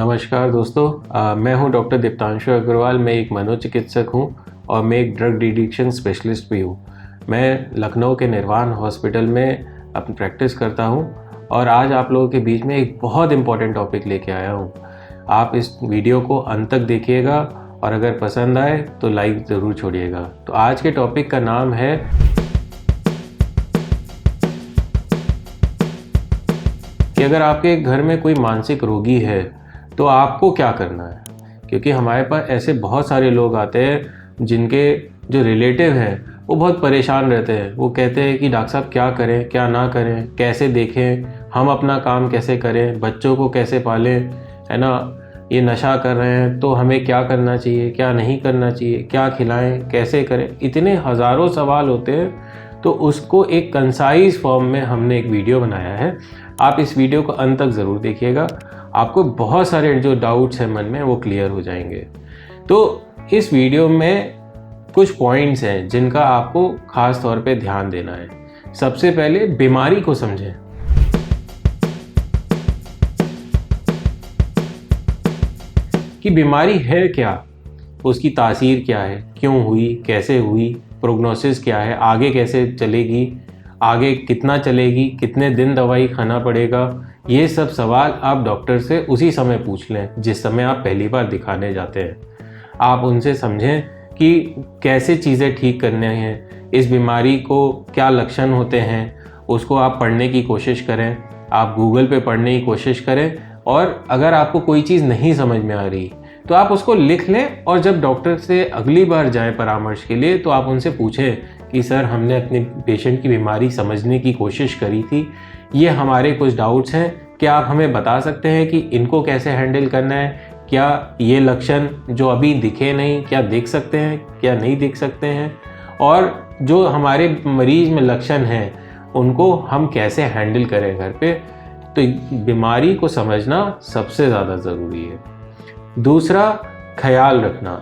नमस्कार दोस्तों, मैं हूं डॉक्टर दीप्तांशु अग्रवाल। मैं एक मनोचिकित्सक हूं और मैं एक ड्रग डिडिक्शन स्पेशलिस्ट भी हूं। मैं लखनऊ के निर्वाण हॉस्पिटल में अपनी प्रैक्टिस करता हूं और आज आप लोगों के बीच में एक बहुत इम्पॉर्टेंट टॉपिक लेके आया हूं। आप इस वीडियो को अंत तक देखिएगा और अगर पसंद आए तो लाइक ज़रूर छोड़िएगा। तो आज के टॉपिक का नाम है कि अगर आपके घर में कोई मानसिक रोगी है तो आपको क्या करना है। क्योंकि हमारे पास ऐसे बहुत सारे लोग आते हैं जिनके जो रिलेटिव हैं वो बहुत परेशान रहते हैं। वो कहते हैं कि डॉक्टर साहब क्या करें, क्या ना करें, कैसे देखें, हम अपना काम कैसे करें, बच्चों को कैसे पालें, है ना, ये नशा कर रहे हैं तो हमें क्या करना चाहिए, क्या नहीं करना चाहिए, क्या खिलाएं, कैसे करें। इतने हज़ारों सवाल होते हैं। तो उसको एक कंसाइज फॉर्म में हमने एक वीडियो बनाया है। आप इस वीडियो को अंत तक ज़रूर देखिएगा। आपको बहुत सारे जो डाउट्स हैं मन में वो क्लियर हो जाएंगे। तो इस वीडियो में कुछ पॉइंट्स हैं जिनका आपको ख़ास तौर पे ध्यान देना है। सबसे पहले बीमारी को समझें कि बीमारी है क्या, उसकी तासीर क्या है, क्यों हुई, कैसे हुई, प्रोग्नोसिस क्या है, आगे कैसे चलेगी, आगे कितना चलेगी, कितने दिन दवाई खाना पड़ेगा। ये सब सवाल आप डॉक्टर से उसी समय पूछ लें जिस समय आप पहली बार दिखाने जाते हैं। आप उनसे समझें कि कैसे चीज़ें ठीक करने हैं, इस बीमारी को क्या लक्षण होते हैं, उसको आप पढ़ने की कोशिश करें। आप गूगल पे पढ़ने की कोशिश करें और अगर आपको कोई चीज़ नहीं समझ में आ रही तो आप उसको लिख लें और जब डॉक्टर से अगली बार जाएं परामर्श के लिए तो आप उनसे पूछें कि सर, हमने अपने पेशेंट की बीमारी समझने की कोशिश करी थी, ये हमारे कुछ डाउट्स हैं, क्या आप हमें बता सकते हैं कि इनको कैसे हैंडल करना है, क्या ये लक्षण जो अभी दिखे नहीं क्या दिख सकते हैं, क्या नहीं दिख सकते हैं, और जो हमारे मरीज में लक्षण हैं उनको हम कैसे हैंडल करें घर पे। तो बीमारी को समझना सबसे ज़्यादा ज़रूरी है। दूसरा, ख्याल रखना।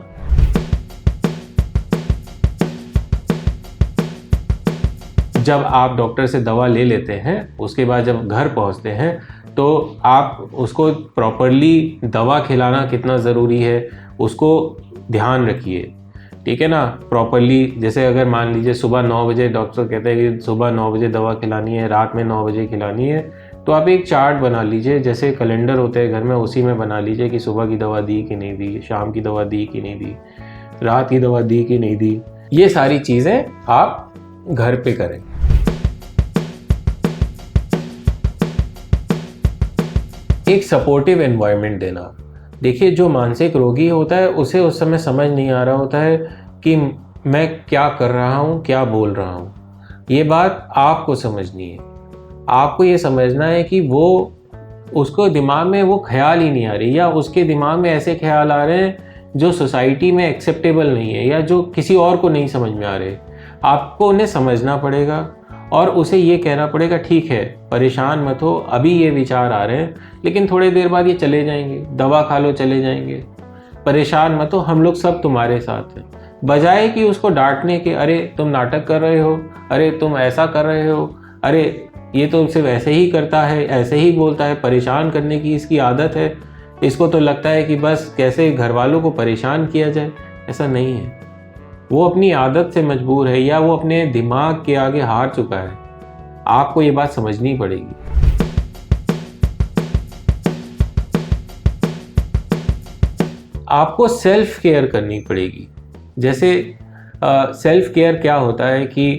जब आप डॉक्टर से दवा ले लेते हैं उसके बाद जब घर पहुंचते हैं तो आप उसको प्रॉपरली दवा खिलाना कितना ज़रूरी है उसको ध्यान रखिए, ठीक है ना। प्रॉपरली, जैसे अगर मान लीजिए सुबह 9 बजे डॉक्टर कहते हैं कि सुबह 9 बजे दवा खिलानी है, रात में 9 बजे खिलानी है, तो आप एक चार्ट बना लीजिए, जैसे कैलेंडर होते हैं घर में उसी में बना लीजिए कि सुबह की दवा दी कि नहीं दी, शाम की दवा दी कि नहीं दी, रात की दवा दी कि नहीं दी। ये सारी चीज़ें आप घर पे करें। एक सपोर्टिव एनवायरनमेंट देना। देखिए, जो मानसिक रोगी होता है उसे उस समय समझ नहीं आ रहा होता है कि मैं क्या कर रहा हूँ, क्या बोल रहा हूँ। ये बात आपको समझनी है। आपको ये समझना है कि वो उसको दिमाग में वो ख्याल ही नहीं आ रही, या उसके दिमाग में ऐसे ख्याल आ रहे हैं जो सोसाइटी में एक्सेप्टेबल नहीं है या जो किसी और को नहीं समझ में आ रहे। आपको उन्हें समझना पड़ेगा और उसे ये कहना पड़ेगा, ठीक है, परेशान मत हो, अभी ये विचार आ रहे हैं लेकिन थोड़ी देर बाद ये चले जाएंगे, दवा खा लो चले जाएंगे, परेशान मत हो, हम लोग सब तुम्हारे साथ हैं। बजाय कि उसको डांटने के, अरे तुम नाटक कर रहे हो, अरे तुम ऐसा कर रहे हो, अरे ये तो सिर्फ ऐसे ही करता है, ऐसे ही बोलता है, परेशान करने की इसकी आदत है, इसको तो लगता है कि बस कैसे घर वालों को परेशान किया जाए। ऐसा नहीं है। वो अपनी आदत से मजबूर है या वो अपने दिमाग के आगे हार चुका है। आपको ये बात समझनी पड़ेगी। आपको सेल्फ केयर करनी पड़ेगी। जैसे सेल्फ केयर क्या होता है कि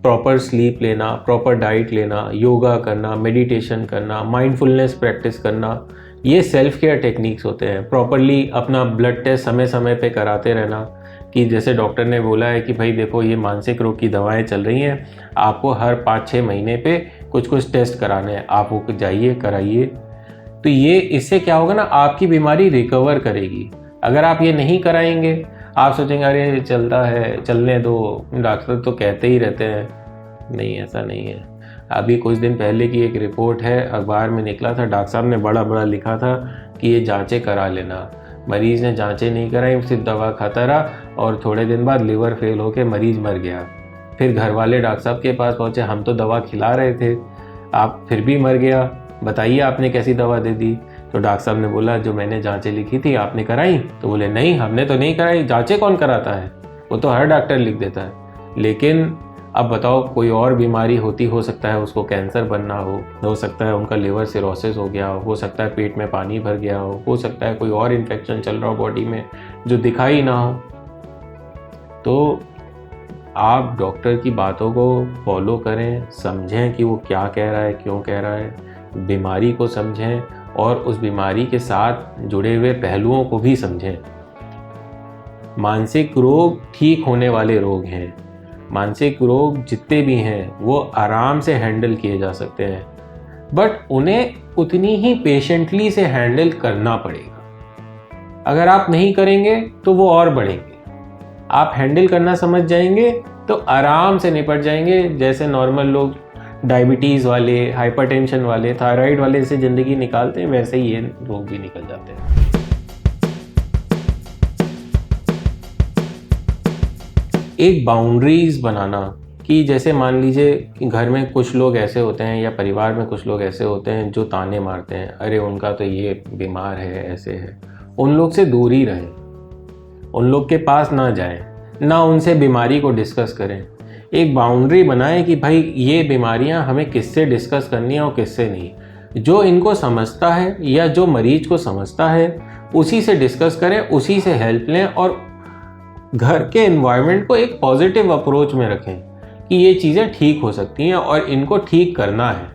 प्रॉपर स्लीप लेना, प्रॉपर डाइट लेना, योगा करना, मेडिटेशन करना, माइंडफुलनेस प्रैक्टिस करना, ये सेल्फ केयर टेक्निक्स होते हैं। प्रॉपरली अपना ब्लड टेस्ट समय समय पे कराते रहना कि जैसे डॉक्टर ने बोला है कि भाई देखो, ये मानसिक रोग की दवाएं चल रही हैं, आपको हर 5-6 महीने पे कुछ कुछ टेस्ट कराने हैं, आप वो जाइए कराइए। तो ये इससे क्या होगा ना, आपकी बीमारी रिकवर करेगी। अगर आप ये नहीं कराएंगे, आप सोचेंगे अरे चलता है, चलने दो, डॉक्टर तो कहते ही रहते हैं। नहीं, ऐसा नहीं है। अभी कुछ दिन पहले की एक रिपोर्ट है, अखबार में निकला था, डॉक्टर साहब ने बड़ा बड़ा लिखा था कि ये जांचें करा लेना। मरीज़ ने जांचें नहीं कराई, सिर्फ दवा खाता रहा और थोड़े दिन बाद लिवर फेल होकर मरीज़ मर गया। फिर घर वाले डॉक्टर साहब के पास पहुँचे, हम तो दवा खिला रहे थे, आप फिर भी मर गया, बताइए आपने कैसी दवा दे दी। तो डॉक्टर साहब ने बोला जो मैंने जांचें लिखी थी आपने कराई? तो बोले नहीं हमने तो नहीं कराई, जांचें कौन कराता है, वो तो हर डॉक्टर लिख देता है। लेकिन अब बताओ कोई और बीमारी होती, हो सकता है उसको कैंसर बनना हो सकता है उनका लिवर सिरोसिस हो गया हो सकता है पेट में पानी भर गया हो सकता है कोई और इन्फेक्शन चल रहा हो बॉडी में जो दिखाई ना हो। तो आप डॉक्टर की बातों को फॉलो करें, समझें कि वो क्या कह रहा है, क्यों कह रहा है, बीमारी को समझें और उस बीमारी के साथ जुड़े हुए पहलुओं को भी समझें। मानसिक रोग ठीक होने वाले रोग हैं, मानसिक रोग जितने भी हैं वो आराम से हैंडल किए जा सकते हैं, बट उन्हें उतनी ही पेशेंटली से हैंडल करना पड़ेगा। अगर आप नहीं करेंगे तो वो और बढ़ेंगे। आप हैंडल करना समझ जाएंगे तो आराम से निपट जाएंगे। जैसे नॉर्मल लोग डायबिटीज़ वाले, हाइपरटेंशन वाले, थायराइड वाले से ज़िंदगी निकालते हैं, वैसे ही ये रोग भी निकल जाते हैं। एक बाउंड्रीज बनाना कि जैसे मान लीजिए कि घर में कुछ लोग ऐसे होते हैं या परिवार में कुछ लोग ऐसे होते हैं जो ताने मारते हैं, अरे उनका तो ये बीमार है, ऐसे है। उन लोग से दूर ही रहें, उन लोग के पास ना जाएं, ना उनसे बीमारी को डिस्कस करें। एक बाउंड्री बनाएं कि भाई ये बीमारियां हमें किससे डिस्कस करनी है और किससे नहीं। जो इनको समझता है या जो मरीज को समझता है उसी से डिस्कस करें, उसी से हेल्प लें और घर के एनवायरनमेंट को एक पॉजिटिव अप्रोच में रखें कि ये चीज़ें ठीक हो सकती हैं और इनको ठीक करना है।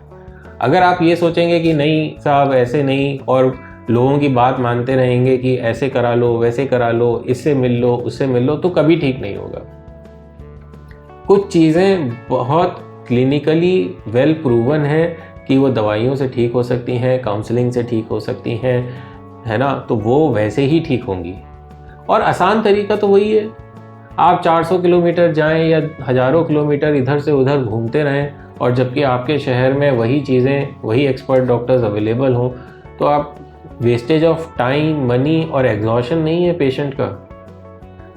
अगर आप ये सोचेंगे कि नहीं साहब ऐसे नहीं और लोगों की बात मानते रहेंगे कि ऐसे करा लो, वैसे करा लो, इससे मिल लो, उससे मिल लो, तो कभी ठीक नहीं होगा। कुछ चीज़ें बहुत क्लिनिकली वेल प्रूवन है कि वो दवाइयों से ठीक हो सकती हैं, काउंसलिंग से ठीक हो सकती हैं, है ना, तो वो वैसे ही ठीक होंगी। और आसान तरीका तो वही है, आप 400 किलोमीटर जाएं या हज़ारों किलोमीटर इधर से उधर घूमते रहें और जबकि आपके शहर में वही चीज़ें, वही एक्सपर्ट डॉक्टर्स अवेलेबल हों, तो आप वेस्टेज ऑफ टाइम, मनी और एग्जॉशन नहीं है पेशेंट का।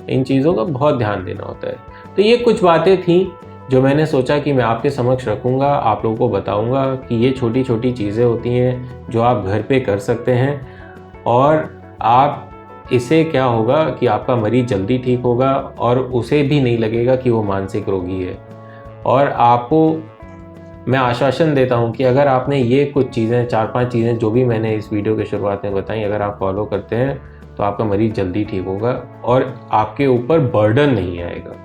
इन चीज़ों का बहुत ध्यान देना होता है। तो ये कुछ बातें थी जो मैंने सोचा कि मैं आपके समक्ष रखूँगा, आप लोगों को बताऊँगा कि ये छोटी छोटी चीज़ें होती हैं जो आप घर पे कर सकते हैं और आप इससे क्या होगा कि आपका मरीज़ जल्दी ठीक होगा और उसे भी नहीं लगेगा कि वो मानसिक रोगी है। और आपको मैं आश्वासन देता हूँ कि अगर आपने ये कुछ चीज़ें, 4-5 चीज़ें जो भी मैंने इस वीडियो के शुरुआत में बताई, अगर आप फॉलो करते हैं तो आपका मरीज़ जल्दी ठीक होगा और आपके ऊपर बर्डन नहीं आएगा।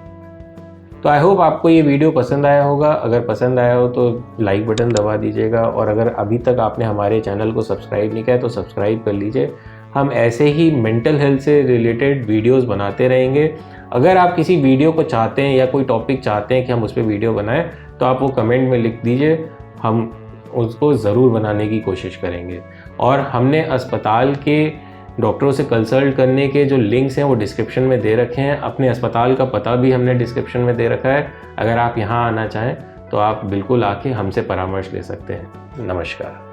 तो आई होप आपको ये वीडियो पसंद आया होगा। अगर पसंद आया हो तो लाइक बटन दबा दीजिएगा और अगर अभी तक आपने हमारे चैनल को सब्सक्राइब नहीं किया तो सब्सक्राइब कर लीजिए। हम ऐसे ही मेंटल हेल्थ से रिलेटेड वीडियोस बनाते रहेंगे। अगर आप किसी वीडियो को चाहते हैं या कोई टॉपिक चाहते हैं कि हम उस पर वीडियो बनाएं तो आप वो कमेंट में लिख दीजिए, हम उसको ज़रूर बनाने की कोशिश करेंगे। और हमने अस्पताल के डॉक्टरों से कंसल्ट करने के जो लिंक्स हैं वो डिस्क्रिप्शन में दे रखे हैं। अपने अस्पताल का पता भी हमने डिस्क्रिप्शन में दे रखा है। अगर आप यहाँ आना चाहें तो आप बिल्कुल आके हमसे परामर्श ले सकते हैं। नमस्कार।